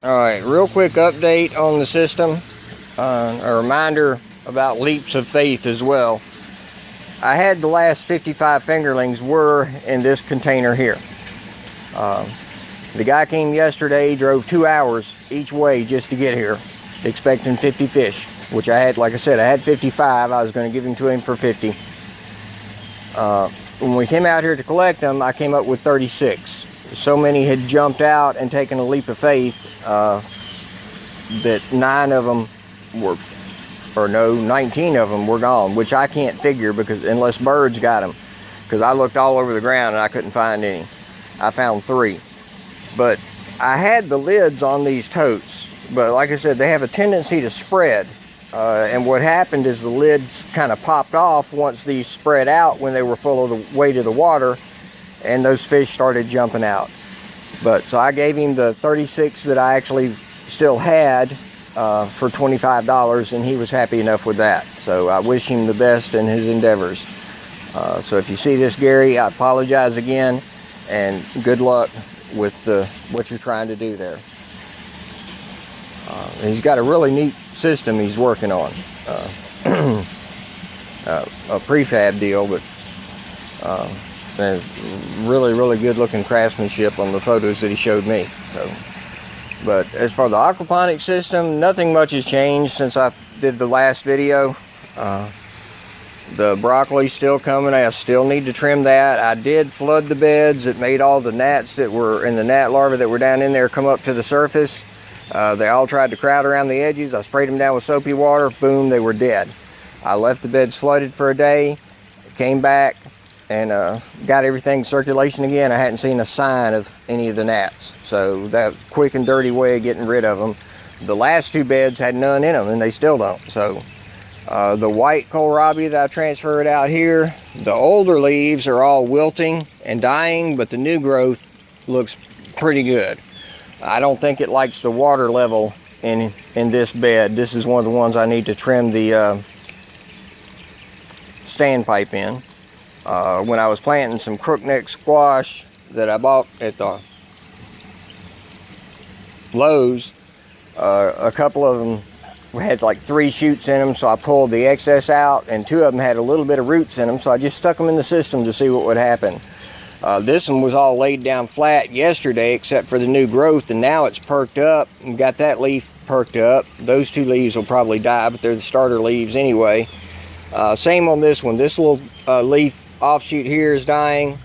Alright, real quick update on the system. A reminder about leaps of faith as well. I had the last 55 fingerlings were in this container here. The guy came yesterday, drove 2 hours each way just to get here, expecting 50 fish, which I had, like I said, I had 55. I was going to give him to him for 50. When we came out here to collect them, I came up with 36. So many had jumped out and taken a leap of faith that 9 of them were, or no, 19 of them were gone, which I can't figure because unless birds got them, because I looked all over the ground and I couldn't find any. I found 3, but I had the lids on these totes, but like I said, they have a tendency to spread, and what happened is the lids kind of popped off once these spread out when they were full of the weight of the water, and those fish started jumping out. But so I gave him the 36 that I actually still had for $25, and he was happy enough with that. So I wish him the best in his endeavors. So if you see this, Gary, I apologize again, and good luck with what you're trying to do there. He's got a really neat system he's working on. A prefab deal, but really good looking craftsmanship on the photos that he showed me. So, but as for the aquaponics system, nothing much has changed since I did the last video. The broccoli's still coming. I still need to trim that. I did flood the beds. It made all the gnats that were in the gnat larvae that were down in there come up to the surface. They all tried to crowd around the edges. I sprayed them down with soapy water. Boom, they were dead. I left the beds flooded for a day, came back, and got everything in circulation again. I hadn't seen a sign of any of the gnats. So that quick and dirty way of getting rid of them. The last 2 beds had none in them, and they still don't. So the white kohlrabi that I transferred out here, the older leaves are all wilting and dying, but the new growth looks pretty good. I don't think it likes the water level in this bed. This is one of the ones I need to trim the standpipe in. When I was planting some crookneck squash that I bought at the Lowe's, a couple of them had like 3 shoots in them, so I pulled the excess out, and 2 of them had a little bit of roots in them, so I just stuck them in the system to see what would happen. This one was all laid down flat yesterday except for the new growth, and now it's perked up and got that leaf perked up. Those 2 leaves will probably die, but they're the starter leaves anyway. Same on this one. This little leaf offshoot here is dying.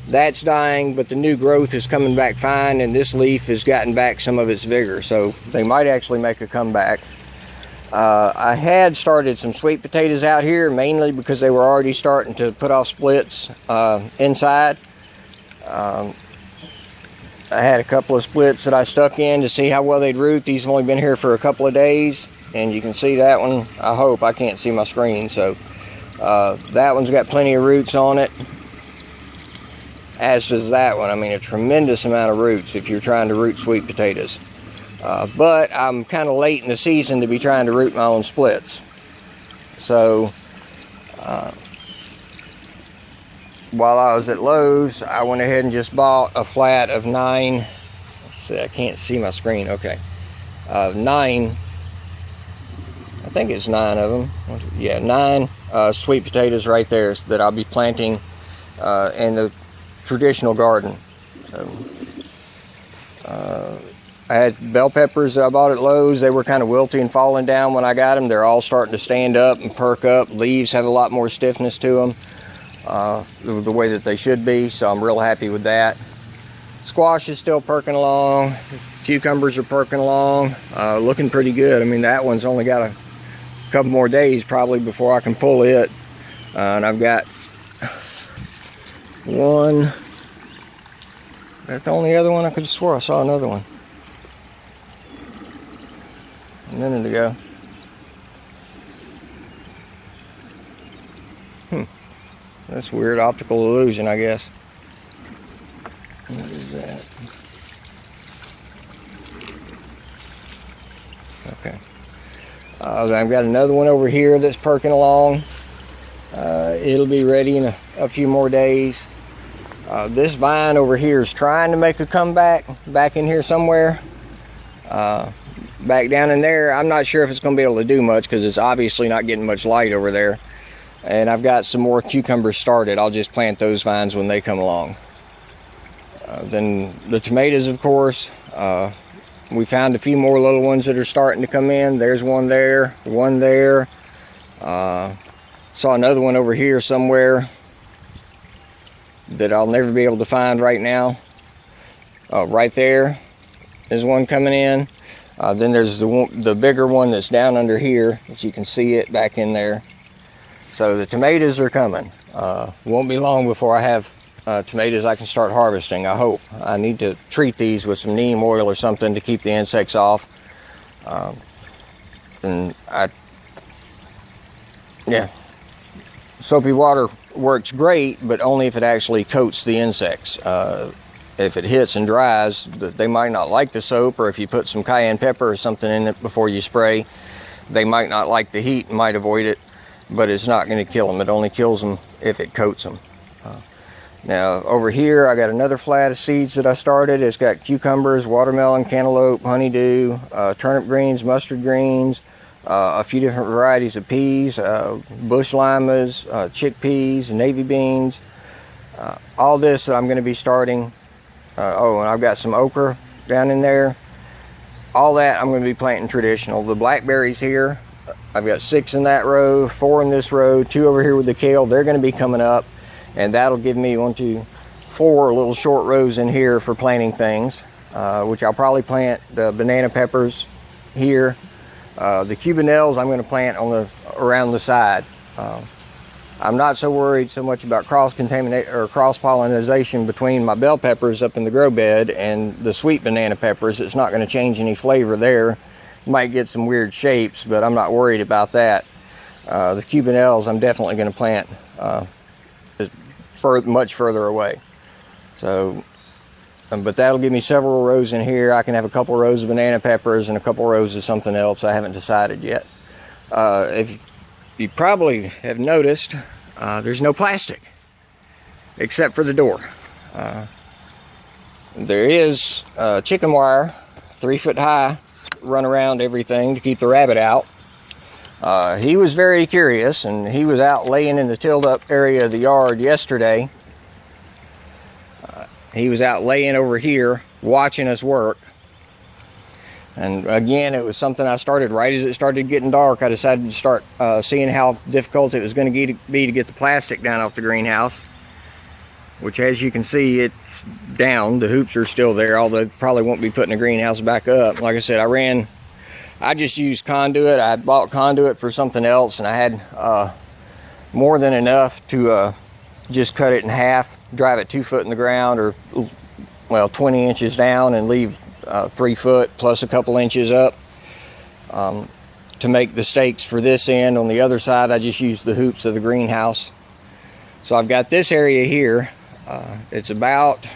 That's dying, but the new growth is coming back fine, and this leaf has gotten back some of its vigor, so they might actually make a comeback. I had started some sweet potatoes out here, mainly because they were already starting to put off splits inside. I had a couple of splits that I stuck in to see how well they'd root. These have only been here for a couple of days, and you can see that one. I hope. I can't see my screen, so that one's got plenty of roots on it, as does that one. I mean, a tremendous amount of roots if you're trying to root sweet potatoes. But I'm kind of late in the season to be trying to root my own splits. So while I was at Lowe's, I went ahead and just bought a flat of 9. Let's see, I can't see my screen. Okay, 9. I think it's 9 of them. Yeah, 9 sweet potatoes right there that I'll be planting in the traditional garden. So, I had bell peppers that I bought at Lowe's. They were kind of wilty and falling down when I got them. They're all starting to stand up and perk up. Leaves have a lot more stiffness to them, the way that they should be, so I'm real happy with that. Squash is still perking along. Cucumbers are perking along, looking pretty good. I mean, that one's only got a couple more days probably before I can pull it. And I've got one. That's the only other one. I could have swore I saw another one a minute ago. That's weird optical illusion, I guess. What is that? Okay. I've got another one over here that's perking along. It'll be ready in a few more days. This vine over here is trying to make a comeback back in here somewhere. Back down in there, I'm not sure if it's going to be able to do much because it's obviously not getting much light over there. And I've got some more cucumbers started. I'll just plant those vines when they come along. Then the tomatoes, of course, we found a few more little ones that are starting to come in. There's one there, one there. Saw another one over here somewhere that I'll never be able to find right now. Right there is one coming in. Then there's the bigger one that's down under here, as you can see it back in there. So the tomatoes are coming. Won't be long before I have tomatoes I can start harvesting, I hope. I need to treat these with some neem oil or something to keep the insects off. Yeah, soapy water works great, but only if it actually coats the insects. If it hits and dries, they might not like the soap, or if you put some cayenne pepper or something in it before you spray, they might not like the heat and might avoid it, but it's not going to kill them. It only kills them if it coats them. Now over here I got another flat of seeds that I started. It's got cucumbers, watermelon, cantaloupe, honeydew, turnip greens, mustard greens, a few different varieties of peas, bush limas, chickpeas, navy beans, all this that I'm going to be starting. Oh, and I've got some okra down in there. All that I'm going to be planting traditional. The blackberries here, I've got 6 in that row, 4 in this row, 2 over here with the kale. They're going to be coming up, and that'll give me 1, 2, 4 little short rows in here for planting things, which I'll probably plant the banana peppers here. The cubanelles I'm going to plant on around the side. I'm not so worried so much about cross-contamination or cross-pollination between my bell peppers up in the grow bed and the sweet banana peppers. It's not going to change any flavor there. Might get some weird shapes, but I'm not worried about that. The cubanelles I'm definitely going to plant much further away. So, but that'll give me several rows in here. I can have a couple rows of banana peppers and a couple rows of something else. I haven't decided yet. If you probably have noticed, there's no plastic except for the door. There is chicken wire, 3 foot high, run around everything to keep the rabbit out. He was very curious, and he was out laying in the tilled up area of the yard yesterday. He was out laying over here watching us work. And again, it was something I started right as it started getting dark. I decided to start seeing how difficult it was going to be to get the plastic down off the greenhouse, which, as you can see, it's down. The hoops are still there, although probably won't be putting the greenhouse back up. Like I said, I just used conduit. I bought conduit for something else, and I had more than enough to just cut it in half, drive it 2 foot in the ground, or well, 20 inches down, and leave 3 foot plus a couple inches up to make the stakes for this end. On the other side, I just used the hoops of the greenhouse. So I've got this area here. It's about,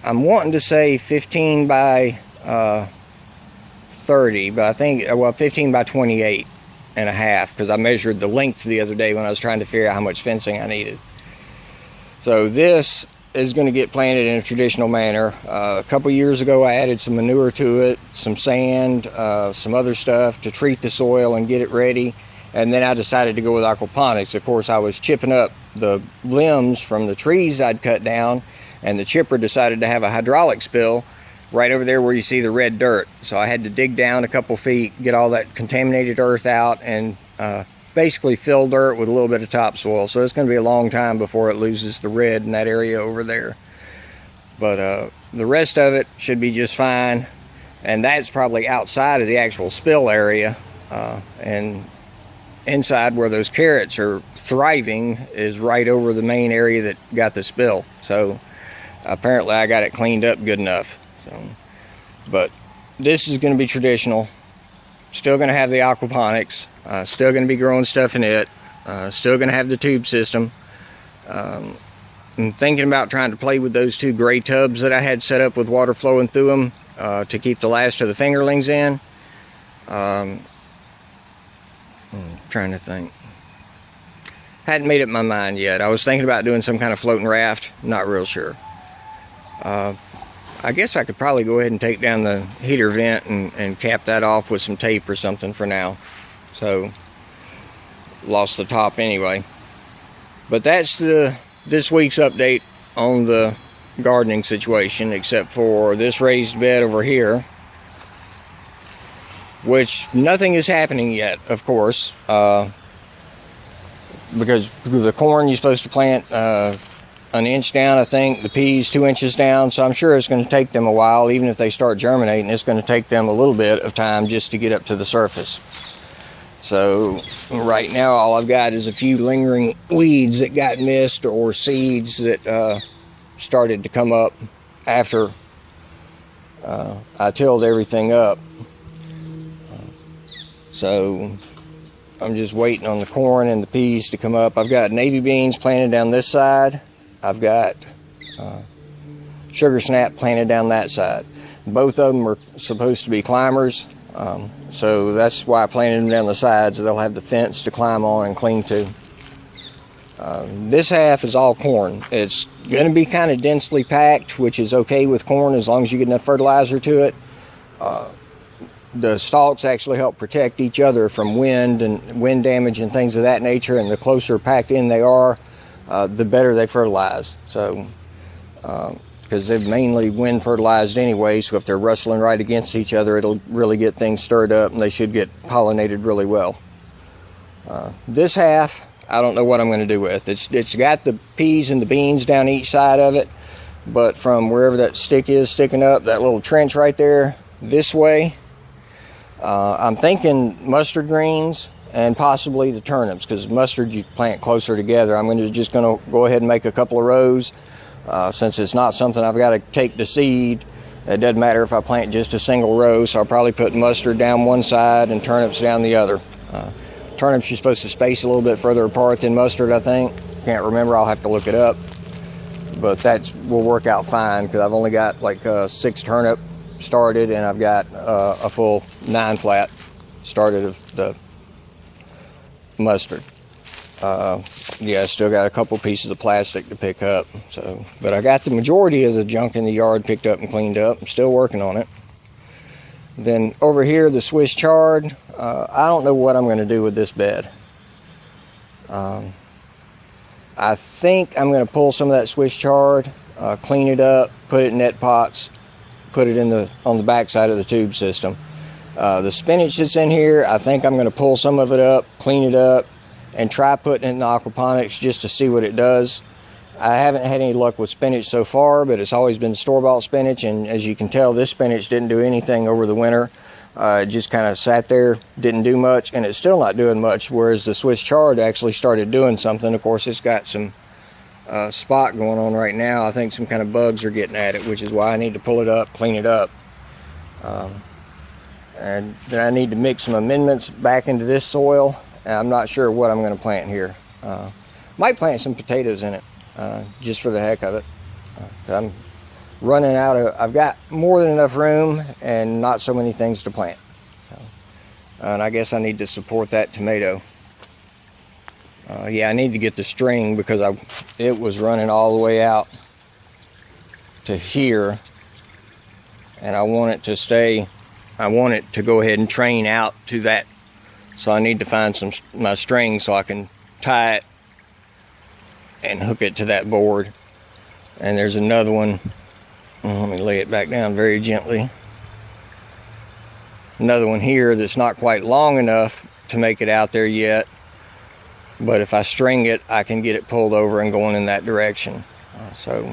I'm wanting to say 15 by 30, but I think, well, 15 by 28 and a half, because I measured the length the other day when I was trying to figure out how much fencing I needed. So this is going to get planted in a traditional manner. A couple years ago I added some manure to it, some sand, some other stuff to treat the soil and get it ready, and then I decided to go with aquaponics. Of course, I was chipping up the limbs from the trees I'd cut down, and the chipper decided to have a hydraulic spill right over there where you see the red dirt. So I had to dig down a couple feet, get all that contaminated earth out, and basically fill dirt with a little bit of topsoil. So it's going to be a long time before it loses the red in that area over there. But the rest of it should be just fine. And that's probably outside of the actual spill area. And inside where those carrots are thriving is right over the main area that got the spill. So apparently I got it cleaned up good enough. So, but this is going to be traditional. Still going to have the aquaponics. Still going to be growing stuff in it. Still going to have the tube system. I'm thinking about trying to play with those 2 gray tubs that I had set up with water flowing through them to keep the last of the fingerlings in. I'm trying to think. Hadn't made up my mind yet. I was thinking about doing some kind of floating raft. Not real sure. I guess I could probably go ahead and take down the heater vent and cap that off with some tape or something for now. So, lost the top anyway. But that's this week's update on the gardening situation, except for this raised bed over here, which nothing is happening yet, of course, because the corn you're supposed to plant an inch down, I think, the peas 2 inches down, so I'm sure it's going to take them a while. Even if they start germinating, it's going to take them a little bit of time just to get up to the surface. So right now all I've got is a few lingering weeds that got missed, or seeds that started to come up after I tilled everything up. So I'm just waiting on the corn and the peas to come up. I've got navy beans planted down this side. I've got sugar snap planted down that side. Both of them are supposed to be climbers, so that's why I planted them down the sides. They'll have the fence to climb on and cling to. This half is all corn. It's going to be kind of densely packed, which is okay with corn as long as you get enough fertilizer to it. The stalks actually help protect each other from wind and wind damage and things of that nature, and the closer packed in they are, the better they fertilize. So, because they're mainly wind fertilized anyway, so if they're rustling right against each other, it'll really get things stirred up, and they should get pollinated really well. This half, I don't know what I'm going to do with. It's got the peas and the beans down each side of it, but from wherever that stick is sticking up, that little trench right there, this way, I'm thinking mustard greens and possibly the turnips, because mustard you plant closer together. I'm just going to go ahead and make a couple of rows, since it's not something I've got to take to seed. It doesn't matter if I plant just a single row, so I'll probably put mustard down one side and turnips down the other. Turnips you're supposed to space a little bit further apart than mustard, I think. Can't remember, I'll have to look it up. But that will work out fine, because I've only got like 6 turnip started, and I've got a full 9 flat started of the mustard. Yeah, I still got a couple pieces of plastic to pick up. So, but I got the majority of the junk in the yard picked up and cleaned up. I'm still working on it. Then over here, the Swiss chard. I don't know what I'm going to do with this bed. I think I'm going to pull some of that Swiss chard, clean it up, put it in net pots, put it on the back side of the tube system. The spinach that's in here, I think I'm going to pull some of it up, clean it up, and try putting it in the aquaponics just to see what it does. I haven't had any luck with spinach so far, but it's always been store-bought spinach, and as you can tell, this spinach didn't do anything over the winter. It just kind of sat there, didn't do much, and it's still not doing much, whereas the Swiss chard actually started doing something. Of course, it's got some spot going on right now. I think some kind of bugs are getting at it, which is why I need to pull it up, clean it up. And then I need to mix some amendments back into this soil. I'm not sure what I'm going to plant here. Might plant some potatoes in it, just for the heck of it. I'm running out of, I've got more than enough room and not so many things to plant. So, and I guess I need to support that tomato. Yeah, I need to get the string, because it was running all the way out to here, and I want it to stay, I want it to go ahead and train out to that. So I need to find my string so I can tie it and hook it to that board. And there's another one. Let me lay it back down very gently. Another one here that's not quite long enough to make it out there yet. But if I string it, I can get it pulled over and going in that direction. So